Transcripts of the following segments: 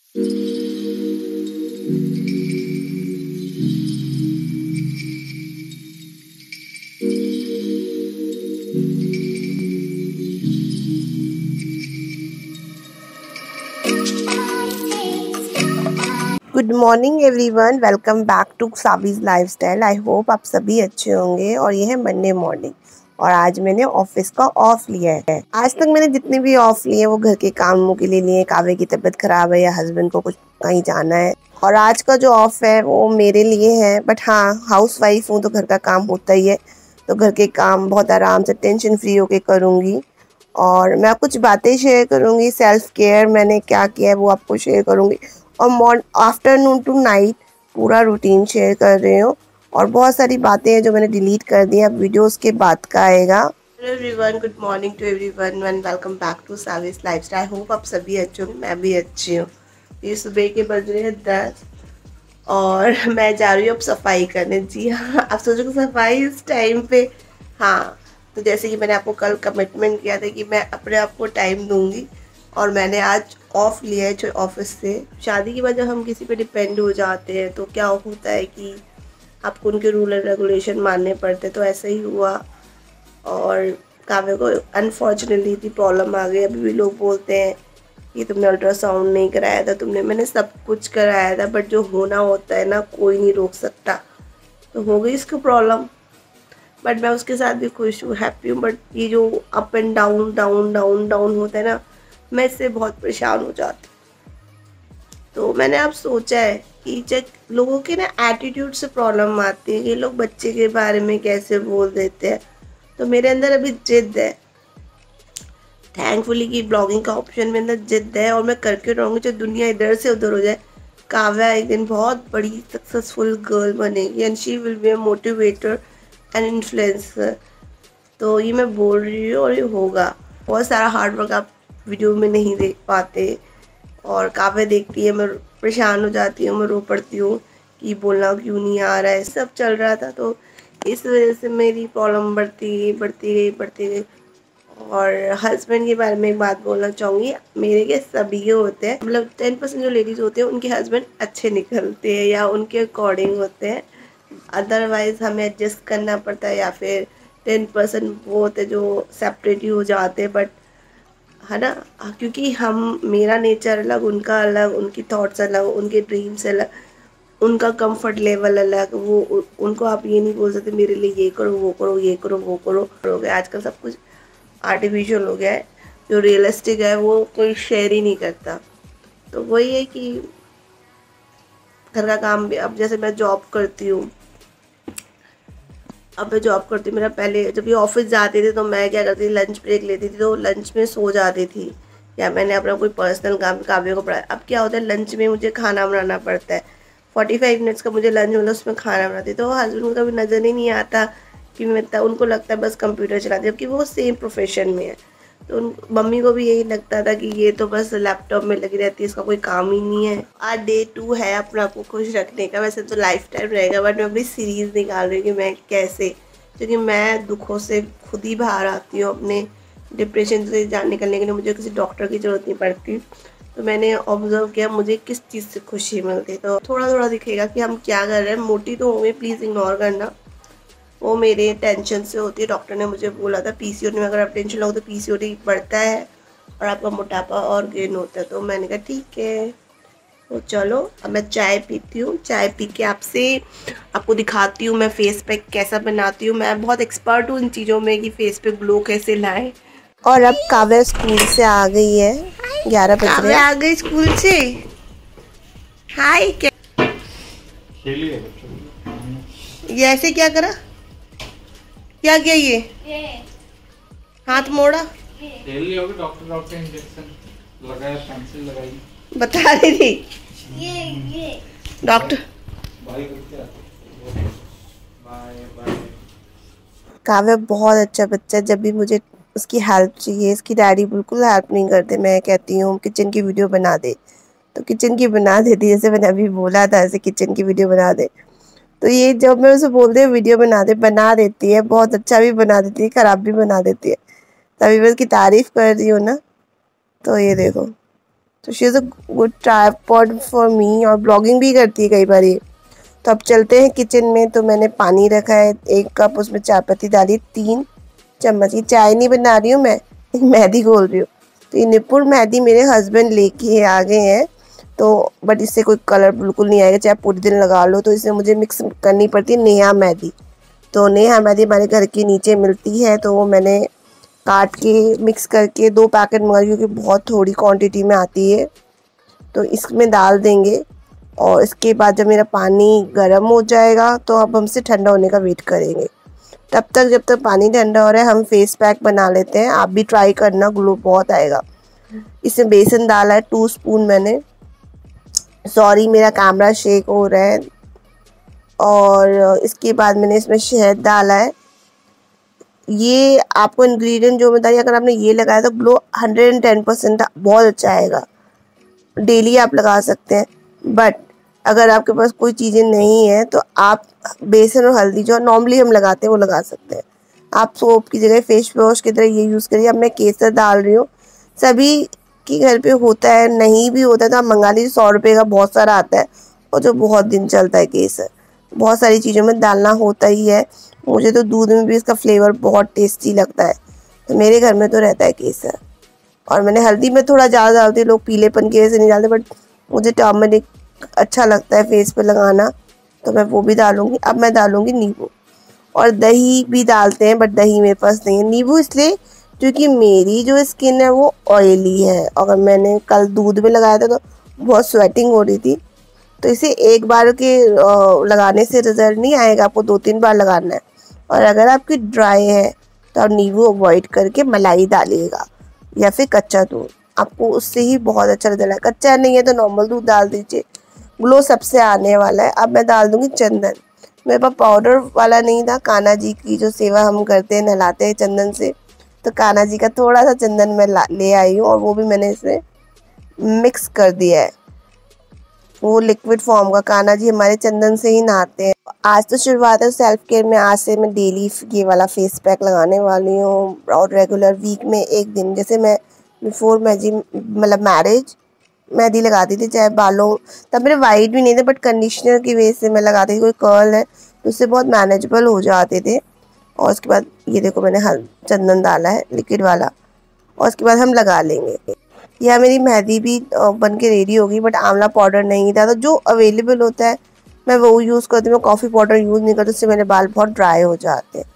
Good morning everyone, welcome back to सावीज lifestyle. I hope आप सभी अच्छे होंगे। और ये है मंडे मॉर्निंग और आज मैंने ऑफिस का ऑफ लिया है। आज तक मैंने जितने भी ऑफ लिए वो घर के कामों के लिए लिए। काव्य की तबीयत खराब है या हस्बैंड को कुछ कहीं जाना है। और आज का जो ऑफ है वो मेरे लिए है। बट हाँ, हाउस वाइफ हूँ तो घर का काम होता ही है। तो घर के काम बहुत आराम से टेंशन फ्री होके करूँगी। और मैं कुछ बातें शेयर करूँगी, सेल्फ केयर मैंने क्या किया है वो आपको शेयर करूँगी। और आफ्टरनून टू नाइट पूरा रूटीन शेयर कर रही हूँ। और बहुत सारी बातें हैं जो मैंने डिलीट कर दी, अब वीडियोस के बाद का आएगा। Hello everyone, good morning to everyone and welcome back to सावीज lifestyle. I hope आप सभी अच्छे होंगे, मैं भी अच्छी हूँ। ये सुबह के बज रहे हैं 10 और मैं जा रही हूँ अब सफाई करने। जी हाँ, आप सोचोगे सफाई इस टाइम पे? हाँ, तो जैसे कि मैंने आपको कल कमिटमेंट किया था कि मैं अपने आप को टाइम दूंगी और मैंने आज ऑफ लिया है ऑफिस से। शादी के बाद जब हम किसी पे डिपेंड हो जाते हैं तो क्या होता है कि आपको उनके रूल एंड रेगुलेशन मानने पड़ते, तो ऐसा ही हुआ। और काव्य को अनफॉर्चुनेटली इतनी प्रॉब्लम आ गई। अभी भी लोग बोलते हैं कि तुमने अल्ट्रासाउंड नहीं कराया था, मैंने सब कुछ कराया था, बट जो होना होता है ना कोई नहीं रोक सकता। तो हो गई इसको प्रॉब्लम, बट मैं उसके साथ भी खुश हूँ, हैप्पी हूँ। बट ये जो up and down down down down होता है ना, मैं इससे बहुत परेशान हो जाती हूँ। तो मैंने अब सोचा है कि जब लोगों के ना एटीट्यूड से प्रॉब्लम आती है, ये लोग बच्चे के बारे में कैसे बोल देते हैं, तो मेरे अंदर अभी जिद है। थैंकफुली कि ब्लॉगिंग का ऑप्शन मेरे अंदर जिद है और मैं करके रहूँगी, जो दुनिया इधर से उधर हो जाए। काव्या एक दिन बहुत बड़ी सक्सेसफुल गर्ल बनेगी and she will be a motivator and influencer. तो ये मैं बोल रही हूँ और ये होगा। बहुत सारा हार्डवर्क आप वीडियो में नहीं देख पाते और काव्य देखती है, मैं परेशान हो जाती हूँ, मैं रो पड़ती हूँ कि बोलना क्यों नहीं आ रहा है। सब चल रहा था तो इस वजह से मेरी प्रॉब्लम बढ़ती गई। और हस्बैंड के बारे में एक बात बोलना चाहूँगी, मेरे के सभी के होते हैं, मतलब 10% जो लेडीज़ होते हैं उनके हस्बैंड अच्छे निकलते हैं या उनके अकॉर्डिंग होते हैं। अदरवाइज़ हमें एडजस्ट करना पड़ता है, या फिर 10% वो होते जो सेपरेट ही हो जाते हैं। बट है ना, क्योंकि हम, मेरा नेचर अलग, उनका अलग, उनकी थॉट्स अलग, उनके ड्रीम्स अलग, उनका कंफर्ट लेवल अलग। वो उनको आप ये नहीं बोल सकते मेरे लिए ये करो वो करो ये करो वो करो। हो गया आजकल सब कुछ आर्टिफिशियल हो गया है, जो रियलिस्टिक है वो कोई शेयर ही नहीं करता। तो वही है कि घर का काम भी, अब जैसे मैं जॉब करती हूँ, अब मैं जॉब करती हूँ, मेरा पहले जब ये ऑफिस जाते थे तो मैं क्या करती थी, लंच ब्रेक लेती थी तो लंच में सो जाती थी, या मैंने अपना कोई पर्सनल काम काव्य को पढ़ाया। अब क्या होता है, लंच में मुझे खाना बनाना पड़ता है। 45 मिनट्स का मुझे लंच मतलब उसमें खाना बनाती, तो हस्बैंड को कभी नज़र ही नहीं आता कि मैं, उनको लगता है बस कंप्यूटर चलाती, जबकि वो सेम प्रोफेशन में है। तो उन मम्मी को भी यही लगता था कि ये तो बस लैपटॉप में लगी रहती है, इसका कोई काम ही नहीं है। आज डे 2 है अपने आप को खुश रखने का। वैसे तो लाइफ टाइम रहेगा, बट मैं अपनी सीरीज़ निकाल रही हूँ कि मैं कैसे, क्योंकि मैं दुखों से खुद ही बाहर आती हूँ। अपने डिप्रेशन से निकलने के लिए मुझे किसी डॉक्टर की ज़रूरत नहीं पड़ती। तो मैंने ऑब्जर्व किया मुझे किस चीज़ से खुशी मिलती है, तो थोड़ा थोड़ा दिखेगा कि हम क्या कर रहे हैं। मोटी तो होंगे, प्लीज़ इग्नोर करना, वो मेरे टेंशन से होती है। डॉक्टर ने मुझे बोला था पीसीओडी में अगर आप टेंशन लो तो पीसीओडी बढ़ता है और आपका मोटापा और गेन होता है। तो मैंने कहा ठीक है, तो चलो अब मैं चाय पीती हूँ। चाय पी के आपको दिखाती हूँ मैं फेस पैक कैसा बनाती हूँ। मैं बहुत एक्सपर्ट हूँ इन चीज़ों में कि फेस पे ग्लो कैसे लाए। और अब काव्या स्कूल से आ गई है, 11 बज रहे। काव्या आ गई स्कूल से। हाय, क्या ये ऐसे क्या करा, क्या किया ये हाथ मोड़ा, डॉक्टर इंजेक्शन लगाया, पेंसिल लगाई, बता रही थी ये डॉक्टर। काव्य बहुत अच्छा बच्चा है। जब भी मुझे उसकी हेल्प चाहिए, इसकी डैडी बिल्कुल हेल्प नहीं करते। मैं कहती हूँ किचन की वीडियो बना दे तो किचन की बना देती, जैसे मैंने अभी बोला था ऐसे किचन की वीडियो बना दे। तो ये जब मैं उसे बोलती हूँ वीडियो बना देती है। बहुत अच्छा भी बना देती है, ख़राब भी बना देती है। तभी मैं उसकी तारीफ़ कर रही हूँ ना। तो ये देखो तो she is a good tripod for me, और ब्लॉगिंग भी करती है कई बार ये। तो अब चलते हैं किचन में। तो मैंने पानी रखा है 1 कप, उसमें चाय पत्ती डाली 3 चम्मच। ये चाय नहीं बना रही हूँ मैं, मेहंदी घोल रही हूँ। तो ये निपुण मेहंदी मेरे हस्बैंड लेके आ गए हैं, तो बट इससे कोई कलर बिल्कुल नहीं आएगा, चाहे पूरे दिन लगा लो। तो इसे मुझे मिक्स करनी पड़ती है नेहा मेहंदी। तो नेहा मेहंदी हमारे घर के नीचे मिलती है, तो वो मैंने काट के मिक्स करके 2 पैकेट मंगाई, क्योंकि बहुत थोड़ी क्वांटिटी में आती है। तो इसमें डाल देंगे, और इसके बाद जब मेरा पानी गर्म हो जाएगा तो अब हमसे ठंडा होने का वेट करेंगे। तब तक जब तक पानी ठंडा हो रहा है हम फेस पैक बना लेते हैं। आप भी ट्राई करना, ग्लो बहुत आएगा। इसमें बेसन डाला है 2 स्पून मैंने। सॉरी मेरा कैमरा शेक हो रहा है। और इसके बाद मैंने इसमें शहद डाला है। ये आपको इंग्रेडिएंट जो बताइए, अगर आपने ये लगाया तो ग्लो 110% बहुत अच्छा आएगा। डेली आप लगा सकते हैं, बट अगर आपके पास कोई चीज़ें नहीं है तो आप बेसन और हल्दी जो नॉर्मली हम लगाते हैं वो लगा सकते हैं। आप सोप की जगह फेस वॉश की तरह ये यूज़ करिए। अब मैं केसर डाल रही हूँ। सभी के घर पे होता है, नहीं भी होता है तो आप मंगा लीजिए, 100 रुपये का बहुत सारा आता है, और जो बहुत दिन चलता है केसर। बहुत सारी चीज़ों में डालना होता ही है। मुझे तो दूध में भी इसका फ्लेवर बहुत टेस्टी लगता है, तो मेरे घर में तो रहता है केसर। और मैंने हल्दी में थोड़ा ज़्यादा डालती, लोग पीलेपन की वजह से नहीं डालते, बट मुझे टर्मरिक अच्छा लगता है फेस पे लगाना, तो मैं वो भी डालूँगी। अब मैं डालूँगी नींबू, और दही भी डालते हैं, बट दही मेरे पास नहीं है। नींबू इसलिए क्योंकि मेरी जो स्किन है वो ऑयली है, अगर मैंने कल दूध में लगाया था तो बहुत स्वेटिंग हो रही थी। तो इसे एक बार के लगाने से रिजल्ट नहीं आएगा, आपको 2-3 बार लगाना है। और अगर आपकी ड्राई है तो आप नींबू अवॉइड करके मलाई डालिएगा, या फिर कच्चा दूध, आपको उससे ही बहुत अच्छा रिजल्ट है। कच्चा नहीं है तो नॉर्मल दूध डाल दीजिए, ग्लो सबसे आने वाला है। अब मैं डाल दूँगी चंदन। मेरे पास पाउडर वाला नहीं था, कान्हा जी की जो सेवा हम करते हैं, नहलाते हैं चंदन से, तो कान्हा जी का थोड़ा सा चंदन मैं ले आई हूँ, और वो भी मैंने इसमें मिक्स कर दिया है। वो लिक्विड फॉर्म का, कान्हा जी हमारे चंदन से ही नहाते हैं। आज तो शुरुआत है सेल्फ केयर में। आज से मैं डेली ये वाला फेस पैक लगाने वाली हूँ, और रेगुलर वीक में 1 दिन। जैसे मैं बिफोर मतलब मैरिज मेहंदी लगाती थी, चाहे बालों, तब मेरे वाइट भी नहीं थे, बट कंडीशनर की वजह से मैं लगाती थी। कोई कर्ल है तो उससे बहुत मैनेजेबल हो जाते थे। और उसके बाद ये देखो मैंने चंदन डाला है लिक्विड वाला, और उसके बाद हम लगा लेंगे। यह मेरी मेहंदी भी बन के रेडी होगी, बट आंवला पाउडर नहीं था, तो जो अवेलेबल होता है मैं वो यूज़ करती हूँ। मैं कॉफ़ी पाउडर यूज़ नहीं करती, उससे मेरे बाल बहुत ड्राई हो जाते हैं।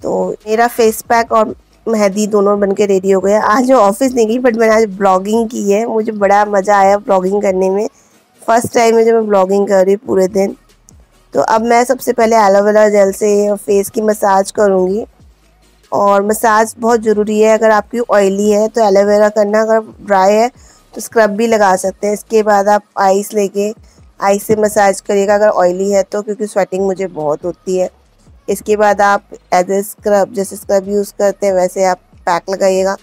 तो मेरा फेस पैक और मेहंदी दोनों बन के रेडी हो गया। आज मैं ऑफिस नहीं गई, बट मैंने आज ब्लॉगिंग की है। मुझे बड़ा मज़ा आया ब्लॉगिंग करने में। फर्स्ट टाइम है जब मैं ब्लॉगिंग कर रही पूरे दिन। तो अब मैं सबसे पहले एलोवेरा जेल से फेस की मसाज करूँगी, और मसाज बहुत ज़रूरी है। अगर आपकी ऑयली है तो एलोवेरा करना, अगर ड्राई है तो स्क्रब भी लगा सकते हैं। इसके बाद आप आइस लेके आइस से मसाज करिएगा अगर ऑयली है तो, क्योंकि स्वेटिंग मुझे बहुत होती है। इसके बाद आप एज ए स्क्रब, जैसे स्क्रब यूज़ करते हैं वैसे आप पैक लगाइएगा,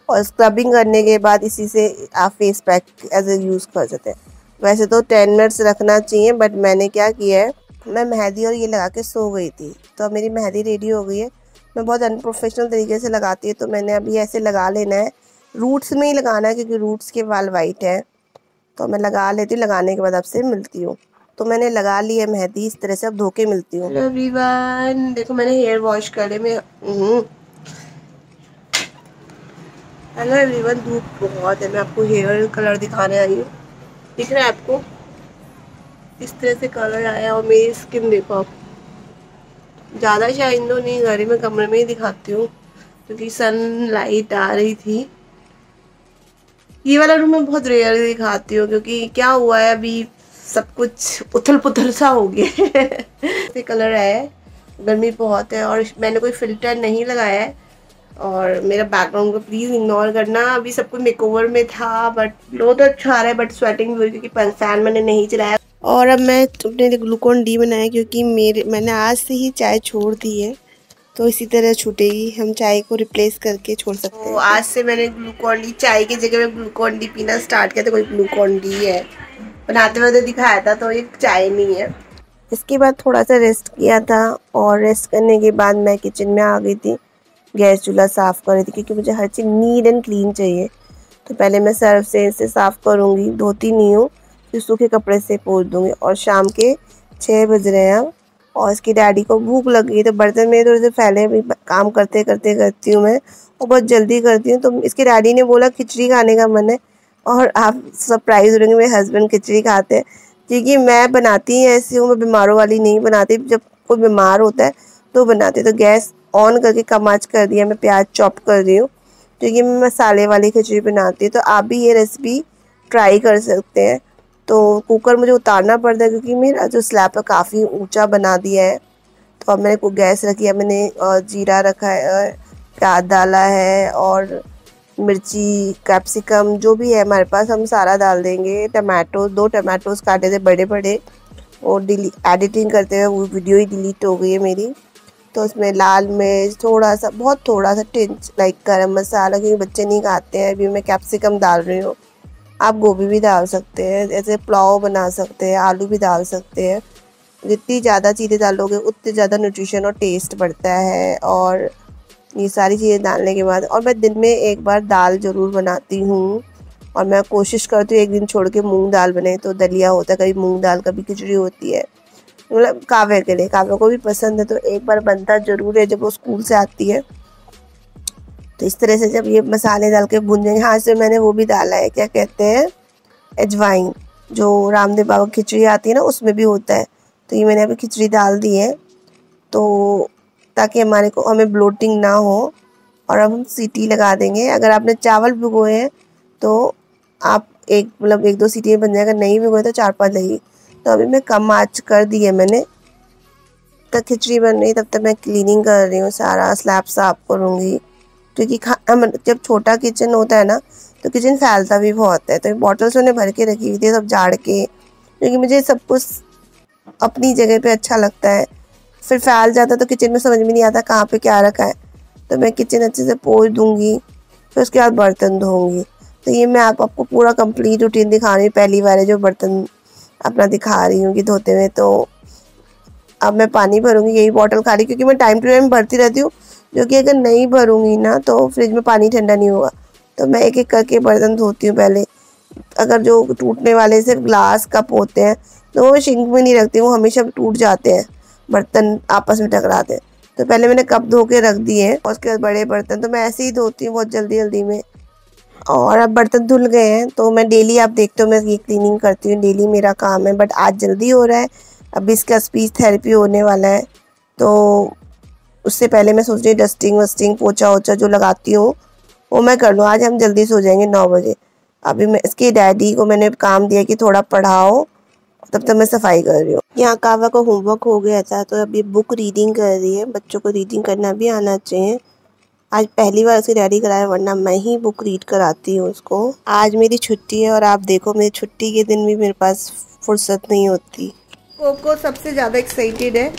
और स्क्रबिंग करने के बाद इसी से आप face pack as a use कर सकते हैं। वैसे तो 10 मिनट्स रखना चाहिए, बट मैंने क्या किया है, मैं मेहंदी और ये लगा के सो गई थी, तो अब मेरी मेहंदी रेडी हो गई है। मैं बहुत अनप्रोफेशनल तरीके से लगाती है, तो मैंने अभी ऐसे लगा लेना है, रूट्स में ही लगाना है, क्योंकि रूट्स के बाल वाइट हैं। तो मैं लगा लेती हूँ, लगाने के बाद आपसे मिलती हूँ। तो मैंने लगा ली है मेहंदी, इस तरह से अब धो के मिलती हूँ। हेलो एवरीवन, देखो मैंने हेयर वॉश कर लिया। हेलो एवरीवन, धूप बहुत है, मैं आपको हेयर कलर दिखाने आई हूँ। दिख रहा है आपको? इस तरह से कलर आया, और मेरी स्किन देखो आप। ज़्यादा शाइन तो नहीं, घर में कमरे में ही दिखाती हूँ, क्योंकि सनलाइट आ रही थी। ये वाला रूम मैं बहुत रेयर दिखाती हूँ, क्योंकि क्या हुआ है अभी सब कुछ उथल पुथल सा हो गया है। ये कलर आया है, गर्मी बहुत है, और मैंने कोई फिल्टर नहीं लगाया है। और मेरा बैकग्राउंड को प्लीज़ इग्नोर करना। अभी सब कुछ मेकओवर में था, बट ग्लो तो अच्छा आ रहा है, बट स्वेटिंग भी हो रही, क्योंकि फैन मैंने नहीं चलाया। और अब मैं अपने लिए ग्लूकोन डी बनाया, क्योंकि मैंने आज से ही चाय छोड़ दी है, तो इसी तरह छूटेगी, हम चाय को रिप्लेस करके छोड़ सकते हैं। तो आज से मैंने ग्लूकोन डी, चाय की जगह में ग्लूकोन डी पीना स्टार्ट किया। तो कोई ग्लूकोन डी है, बनाते हुए तो दिखाया था, तो ये चाय नहीं है। इसके बाद थोड़ा सा रेस्ट किया था, और रेस्ट करने के बाद मैं किचन में आ गई थी। गैस चूल्हा साफ़ कर रही थी, क्योंकि मुझे हर चीज़ नीट एंड क्लीन चाहिए। तो पहले मैं सर्फ से इसे साफ़ करूँगी, धोती नहीं हूँ, फिर सूखे कपड़े से पोंछ दूँगी। और शाम के 6 बज रहे हैं अब, और इसकी डैडी को भूख लग गई, तो बर्तन मेरे थोड़े से फैले, भी काम करते करते करती हूँ मैं, और बहुत जल्दी करती हूँ। तो इसके डैडी ने बोला खिचड़ी खाने का मन है, और आप सरप्राइज़ हो रहे मेरे हस्बैंड खिचड़ी खाते हैं, क्योंकि मैं बनाती ही ऐसी हूँ, मैं बीमारों वाली नहीं बनाती। जब कोई बीमार होता है तो बनाती। तो गैस ऑन करके कम आँच कर दिया, मैं प्याज चॉप कर रही हूँ, क्योंकि मैं मसाले वाली खिचड़ी बनाती हूँ। तो आप भी ये रेसिपी ट्राई कर सकते हैं। तो कुकर मुझे उतारना पड़ता है, क्योंकि मेरा जो स्लैब है काफ़ी ऊंचा बना दिया है। तो अब मैंने को गैस रखी है, मैंने जीरा रखा है, प्याज डाला है, और मिर्ची, कैप्सिकम जो भी है हमारे पास हम सारा डाल देंगे। टमाटो, 2 टमाटोज़ काटे थे बड़े बड़े, और एडिटिंग करते हुए वो वीडियो ही डिलीट हो गई है मेरी। तो उसमें लाल मिर्च, थोड़ा सा, बहुत थोड़ा सा टिंच लाइक गरम मसाला, क्योंकि बच्चे नहीं खाते हैं। अभी मैं कैप्सिकम डाल रही हूँ, आप गोभी भी डाल सकते हैं, जैसे पुलाव बना सकते हैं, आलू भी डाल सकते हैं। जितनी ज़्यादा चीज़ें डालोगे उतनी ज़्यादा न्यूट्रिशन और टेस्ट बढ़ता है। और ये सारी चीज़ें डालने के बाद, और मैं दिन में एक बार दाल ज़रूर बनाती हूँ, और मैं कोशिश करती हूँ एक दिन छोड़ के मूंग दाल बने। तो दलिया होता है, कभी मूंग दाल, कभी खिचड़ी होती है, मतलब काव्या के लिए, काव्या को भी पसंद है, तो एक बार बनता ज़रूर है जब वो स्कूल से आती है। तो इस तरह से जब ये मसाले डाल के भूनेंगे, हाँ से मैंने वो भी डाला है, क्या कहते हैं, अजवाइन, जो रामदेव बाबा की खिचड़ी आती है ना उसमें भी होता है। तो ये मैंने अभी खिचड़ी डाल दी है, तो ताकि हमें ब्लोटिंग ना हो। और अब हम सीटी लगा देंगे। अगर आपने चावल भिगोए हैं तो आप एक 2 सीटी में बन जाएगा, नहीं भिगोए तो 4-5 लगेगी। तो अभी मैं कम आँच कर दी है मैंने। तक खिचड़ी बन रही तब तक मैं क्लीनिंग कर रही हूँ, सारा स्लैब साफ करूँगी, क्योंकि जब छोटा किचन होता है ना तो किचन फैलता भी बहुत है। तो बॉटल्स मैंने भर के रखी हुई थी सब झाड़ के, क्योंकि मुझे सब कुछ अपनी जगह पे अच्छा लगता है। फिर फैल जाता है तो किचन में समझ में नहीं आता कहाँ पे क्या रखा है। तो मैं किचन अच्छे से पोंछ दूँगी, फिर उसके बाद बर्तन धोऊँगी। तो ये मैं आपको पूरा कंप्लीट रूटीन दिखा रही हूँ, पहली बार है जो बर्तन अपना दिखा रही हूँ कि धोते हुए। तो अब मैं पानी भरूँगी, यही बॉटल खाली, क्योंकि मैं टाइम टू टाइम भरती रहती हूँ, जो कि अगर नहीं भरूँगी ना तो फ्रिज में पानी ठंडा नहीं होगा। तो मैं एक एक करके बर्तन धोती हूँ पहले। अगर जो टूटने वाले सिर्फ ग्लास कप होते हैं तो वो सिंक में नहीं रखती, वो हमेशा टूट जाते हैं, बर्तन आपस में टकराते हैं। तो पहले मैंने कप धो के रख दिए हैं, और उसके बाद बड़े बर्तन तो मैं ऐसे ही धोती हूँ बहुत जल्दी जल्दी में। और अब बर्तन धुल गए हैं, तो मैं डेली, आप देखते हो मैं ये क्लीनिंग करती हूँ, डेली मेरा काम है। बट आज जल्दी हो रहा है, अभी इसका स्पीच थेरेपी होने वाला है, तो उससे पहले मैं सोच रही हूँ डस्टिंग वस्टिंग, पोछा वोछा जो लगाती हूँ वो मैं कर लूँ। आज हम जल्दी सो जाएंगे 9 बजे। अभी मैं इसके डैडी को मैंने काम दिया कि थोड़ा पढ़ाओ, तब तक मैं सफाई कर रही हूँ। यहाँ कावा का होमवर्क हो गया था, तो अभी बुक रीडिंग कर रही है। बच्चों को रीडिंग करना भी आना चाहिए। आज पहली बार उसकी डैडी कराया, वरना मैं ही बुक रीड कराती हूँ उसको। आज मेरी छुट्टी है, और आप देखो मेरी छुट्टी के दिन भी मेरे पास फुर्सत नहीं होती। कोको सबसे ज़्यादा एक्साइटेड है,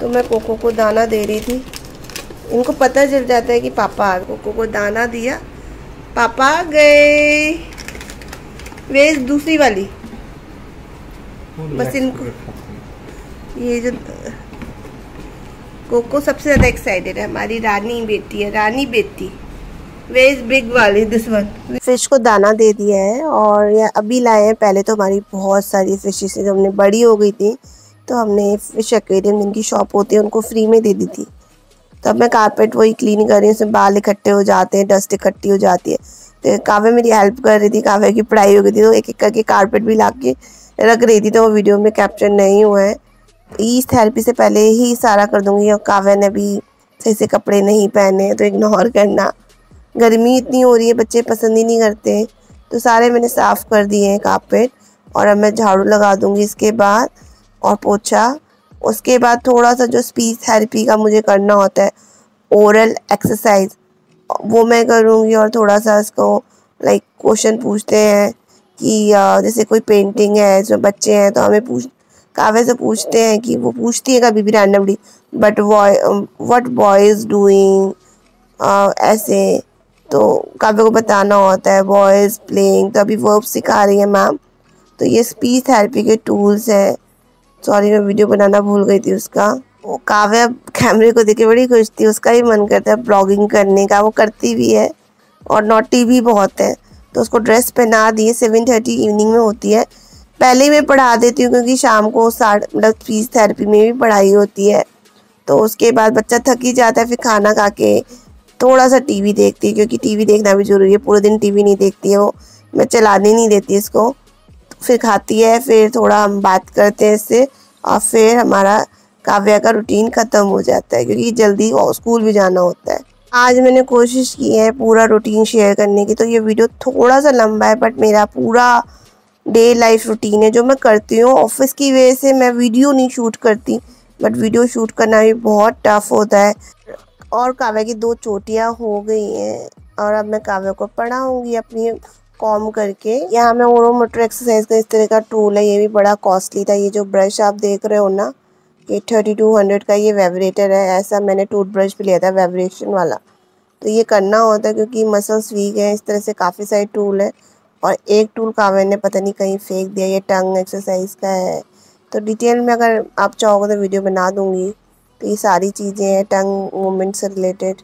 तो मैं कोको को दाना दे रही थी। इनको पता चल जाता है कि पापा आ गए। कोको को दाना दिया, पापा आ गए। वे दूसरी वाली, बस इनको, ये जो कोको सबसे ज़्यादा एक्साइटेड है, हमारी रानी बेटी है, रानी बेटी। वे इज बिग वाली, दिस वन। फिश को दाना दे दिया है, और ये अभी लाए हैं। पहले तो हमारी बहुत सारी फिशेस जब हमने बड़ी हो गई थी तो हमने फिश एक्वेरियम जिनकी शॉप होती है उनको फ्री में दे दी थी। तो अब मैं कारपेट वही क्लीन कर रही हूँ, उसमें बाल इकट्ठे हो जाते हैं, डस्ट इकट्ठी हो जाती है। तो काव्या मेरी हेल्प कर रही थी, काव्या की पढ़ाई हो गई थी, तो एक एक करके कारपेट भी ला के रख रही थी। तो वो वीडियो में कैप्चर नहीं हुआ है। इस थेरेपी से पहले ही सारा कर दूंगी। और काव्या ने भी सही से कपड़े नहीं पहने, तो इग्नोर करना। गर्मी इतनी हो रही है, बच्चे पसंद ही नहीं करते। तो सारे मैंने साफ़ कर दिए हैं कारपेट, और अब मैं झाड़ू लगा दूंगी इसके बाद, और पोछा। उसके बाद थोड़ा सा जो स्पीच थेरेपी का मुझे करना होता है, ओरल एक्सरसाइज, वो मैं करूँगी। और थोड़ा सा इसको लाइक क्वेश्चन पूछते हैं कि जैसे कोई पेंटिंग है, जो बच्चे हैं तो हमें काव्या से पूछते हैं, कि वो पूछती है कभी भी randomly, but what boy is doing, ऐसे। तो काव्या को बताना होता है बॉय इज प्लेइंग। तो अभी वर्ब सिखा रही है मैम। तो ये स्पीच थेरेपी के टूल्स हैं। सॉरी, मैं वीडियो बनाना भूल गई थी उसका। वो काव्या कैमरे को देख के बड़ी खुश थी, उसका भी मन करता है ब्लॉगिंग करने का, वो करती भी है, और नॉटी भी बहुत है। तो उसको ड्रेस पहना दी। 7:30 इवनिंग में होती है। पहले ही मैं पढ़ा देती हूँ क्योंकि शाम को मतलब स्पीच थेरेपी में भी पढ़ाई होती है। तो उसके बाद बच्चा थक ही जाता है, फिर खाना खा के थोड़ा सा टीवी देखती है, क्योंकि टीवी देखना भी ज़रूरी है। पूरे दिन टीवी नहीं देखती है वो, मैं चलाने नहीं देती इसको। फिर खाती है, फिर थोड़ा हम बात करते हैं इससे, और फिर हमारा काव्या का रूटीन ख़त्म हो जाता है, क्योंकि जल्दी स्कूल भी जाना होता है। आज मैंने कोशिश की है पूरा रूटीन शेयर करने की, तो ये वीडियो थोड़ा सा लंबा है, बट मेरा पूरा डे लाइफ रूटीन है जो मैं करती हूँ। ऑफिस की वजह से मैं वीडियो नहीं शूट करती, बट वीडियो शूट करना भी बहुत टफ होता है। और काव्या की 2 चोटियाँ हो गई हैं, और अब मैं काव्या को पढ़ाऊँगी अपनी कॉम करके। यहाँ मैं ओरोमोटर एक्सरसाइज का इस तरह का टूल है, ये भी बड़ा कॉस्टली था। ये जो ब्रश आप देख रहे हो ना, ये 3200 का ये वाइब्रेटर है। ऐसा मैंने टूथब्रश भी लिया था वाइब्रेशन वाला। तो ये करना होता है क्योंकि मसल्स वीक है। इस तरह से काफ़ी सारे टूल है, और एक टूल काव्या ने पता नहीं कहीं फेंक दिया, ये टंग एक्सरसाइज का है। तो डिटेल में अगर आप चाहोगे तो वीडियो बना दूँगी। तो ये सारी चीज़ें हैं टंग मूवमेंट से रिलेटेड।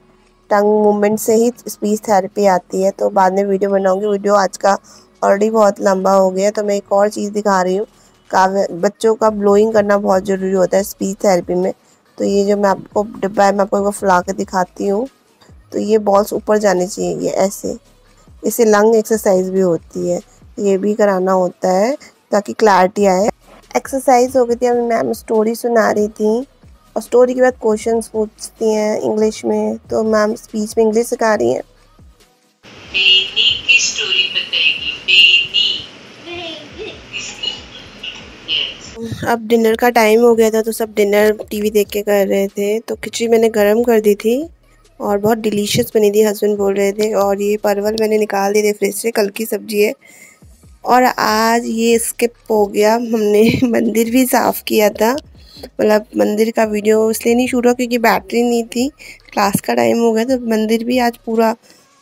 टंग मूवमेंट से ही स्पीच थेरेपी आती है। तो बाद में वीडियो बनाऊँगी। वीडियो आज का ऑलरेडी बहुत लंबा हो गया, तो मैं एक और चीज़ दिखा रही हूँ। काव्या बच्चों का ब्लोइंग करना बहुत ज़रूरी होता है स्पीच थेरेपी में। तो ये जो मैं आपको डिब्बा है, मैं आपको फुला के दिखाती हूँ। तो ये बॉल्स ऊपर जाने चाहिए, ये ऐसे। इससे लंग एक्सरसाइज भी होती है, ये भी कराना होता है ताकि क्लैरिटी आए। एक्सरसाइज हो गई थी, अभी मैम स्टोरी सुना रही थी, और स्टोरी के बाद क्वेश्चंस पूछती हैं इंग्लिश में। तो मैम स्पीच में इंग्लिश सिखा रही हैं। बेनी की स्टोरी बताएगी। बेनी किसकी? यस। अब डिनर का टाइम हो गया था, तो सब डिनर टीवी देख के कर रहे थे। तो खिचड़ी मैंने गरम कर दी थी, और बहुत डिलीशियस बनी थी, हस्बैंड बोल रहे थे। और ये परवल मैंने निकाल दिए थे फ्रिज से, कल की सब्जी है। और आज ये स्किप हो गया, हमने मंदिर भी साफ़ किया था। मतलब मंदिर का वीडियो इसलिए नहीं शूट हुआ क्योंकि बैटरी नहीं थी, क्लास का टाइम हो गया। तो मंदिर भी आज पूरा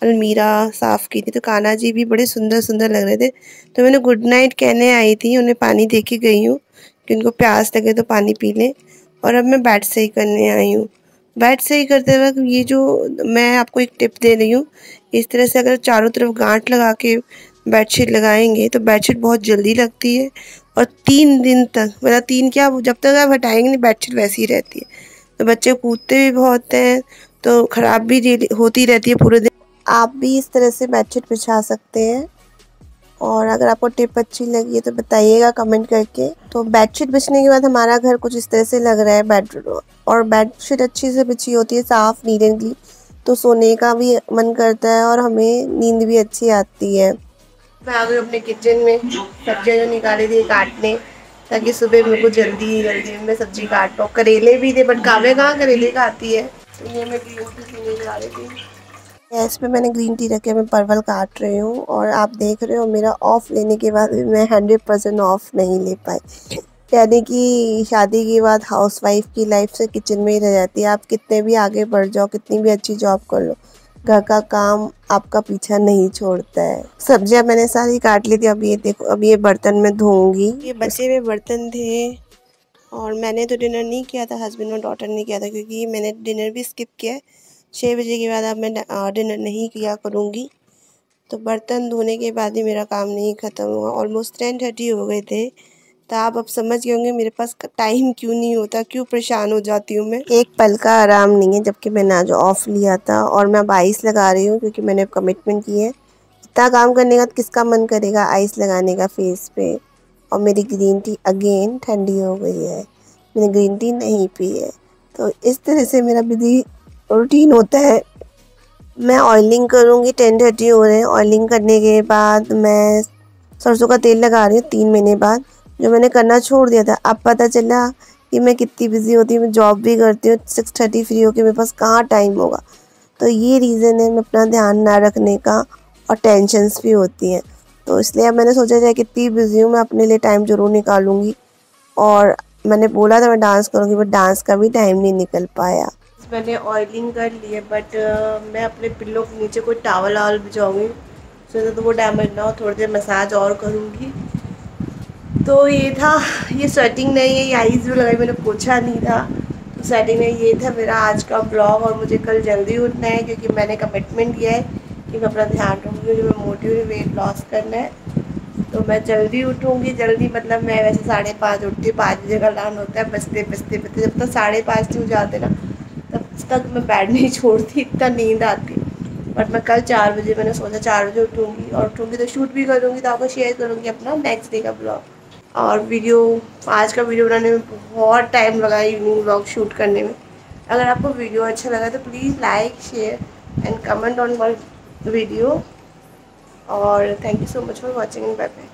अलमीरा साफ़ की थी। तो कान्हा जी भी बड़े सुंदर सुंदर लग रहे थे। तो मैंने गुड नाइट कहने आई थी, उन्हें पानी दे के गई हूँ कि उनको प्यास लगे तो पानी पी लें। और अब मैं बेड सही करने आई हूँ। बेड सही करते वक्त ये जो मैं आपको एक टिप दे रही हूँ, इस तरह से अगर चारों तरफ गांठ लगा के बेडशीट लगाएंगे तो बेडशीट बहुत जल्दी लगती है, और 3 दिन तक, मतलब 3 क्या, जब तक आप हटाएंगे नहीं बेडशीट वैसी ही रहती है। तो बच्चे कूदते भी बहुत हैं, तो ख़राब भी होती रहती है पूरे दिन। आप भी इस तरह से बेडशीट बिछा सकते हैं। और अगर आपको टिप अच्छी लगी है तो बताइएगा कमेंट करके। तो बेडशीट बिछने के बाद हमारा घर कुछ इस तरह से लग रहा है बेडरूम, और बेडशीट अच्छी से बिछी होती है, साफ़ नीट एंड क्लीन, तो सोने का भी मन करता है और हमें नींद भी अच्छी आती है। मैं आ गई अपने किचन में, सब्जियां जो निकाली थी काटने, ताकि सुबह मेरे को जल्दी जल्दी मैं सब्जी काट पाऊँ। करेले भी थे, बट काव्या कहाँ करेले खाती है। तो ये मैं ग्रीन टी पीने जा रही थी। गैस पे मैंने ग्रीन टी रखे, मैं परवल काट रही हूँ। और आप देख रहे हो मेरा ऑफ लेने के बाद भी मैं 100% ऑफ नहीं ले पाई। यानी कि शादी के बाद हाउसवाइफ की लाइफ से किचन में ही रह जाती है। आप कितने भी आगे बढ़ जाओ, कितनी भी अच्छी जॉब कर लो, घर का काम आपका पीछा नहीं छोड़ता है। सब्जियां मैंने सारी काट ली थी। अब ये देखो, अब ये बर्तन मैं धोऊंगी। ये बचे हुए बर्तन थे, और मैंने तो डिनर नहीं किया था, हस्बैंड और डॉटर ने किया था, क्योंकि मैंने डिनर भी स्किप किया है। 6 बजे के बाद अब मैं डिनर नहीं किया करूँगी। तो बर्तन धोने के बाद ही मेरा काम नहीं ख़त्म हुआ। ऑलमोस्ट 10:30 हो गए थे। तो आप अब समझ गए होंगे मेरे पास टाइम क्यों नहीं होता, क्यों परेशान हो जाती हूँ मैं। एक पल का आराम नहीं है, जबकि मैंने आज ऑफ लिया था। और मैं अब आइस लगा रही हूँ क्योंकि मैंने कमिटमेंट की है। इतना काम करने का किसका मन करेगा आइस लगाने का फेस पे। और मेरी ग्रीन टी अगेन ठंडी हो गई है, मैंने ग्रीन टी नहीं पी है। तो इस तरह से मेरा बिजी रूटीन होता है। मैं ऑयलिंग करूँगी, 10:30 हो रहे हैं। ऑयलिंग करने के बाद मैं सरसों का तेल लगा रही हूँ 3 महीने बाद, जो मैंने करना छोड़ दिया था। अब पता चला कि मैं कितनी बिजी होती हूँ। मैं जॉब भी करती हूँ, 6:30 फ्री होकर मेरे पास कहाँ टाइम होगा। तो ये रीज़न है मैं अपना ध्यान ना रखने का, और टेंशन्स भी होती हैं। तो इसलिए अब मैंने सोचा जाए कितनी बिजी हूँ, मैं अपने लिए टाइम ज़रूर निकालूँगी। और मैंने बोला था मैं डांस करूँगी, बट डांस का भी टाइम नहीं निकल पाया। मैंने ऑयलिंग कर ली है, बट मैं अपने पिल्लो के नीचे कोई टावल वावल बिछाऊँगी, तो वो डैमेज ना हो। थोड़ी देर मसाज और करूँगी। तो ये था, ये सेटिंग नहीं है, ये आईज भी लगाई, मैंने पूछा नहीं था। तो सेटिंग नहीं, ये था मेरा आज का ब्लॉग। और मुझे कल जल्दी उठना है क्योंकि मैंने कमिटमेंट किया है कि मैं अपना ध्यान रखूँगी, क्योंकि मैं मोटी हुई, वेट लॉस करना है। तो मैं जल्दी उठूँगी, जल्दी मतलब मैं वैसे 5:30 उठती हूँ, 5 बजे का अलार्म होता है, बजते बजते बजते जब तक 5:30 नहीं हो जाते ना तब तक मैं बेड नहीं छोड़ती, इतना नींद आती। बट मैं कल 4 बजे मैंने सोचा 4 बजे उठूँगी, और उठूँगी तो शूट भी करूँगी, तो आपको शेयर करूँगी अपना नेक्स्ट डे का ब्लॉग। और वीडियो, आज का वीडियो बनाने में बहुत टाइम लगा, इवनिंग ब्लॉग शूट करने में। अगर आपको वीडियो अच्छा लगा तो please like, share and comment on my video. और thank you so much for watching. Bye bye.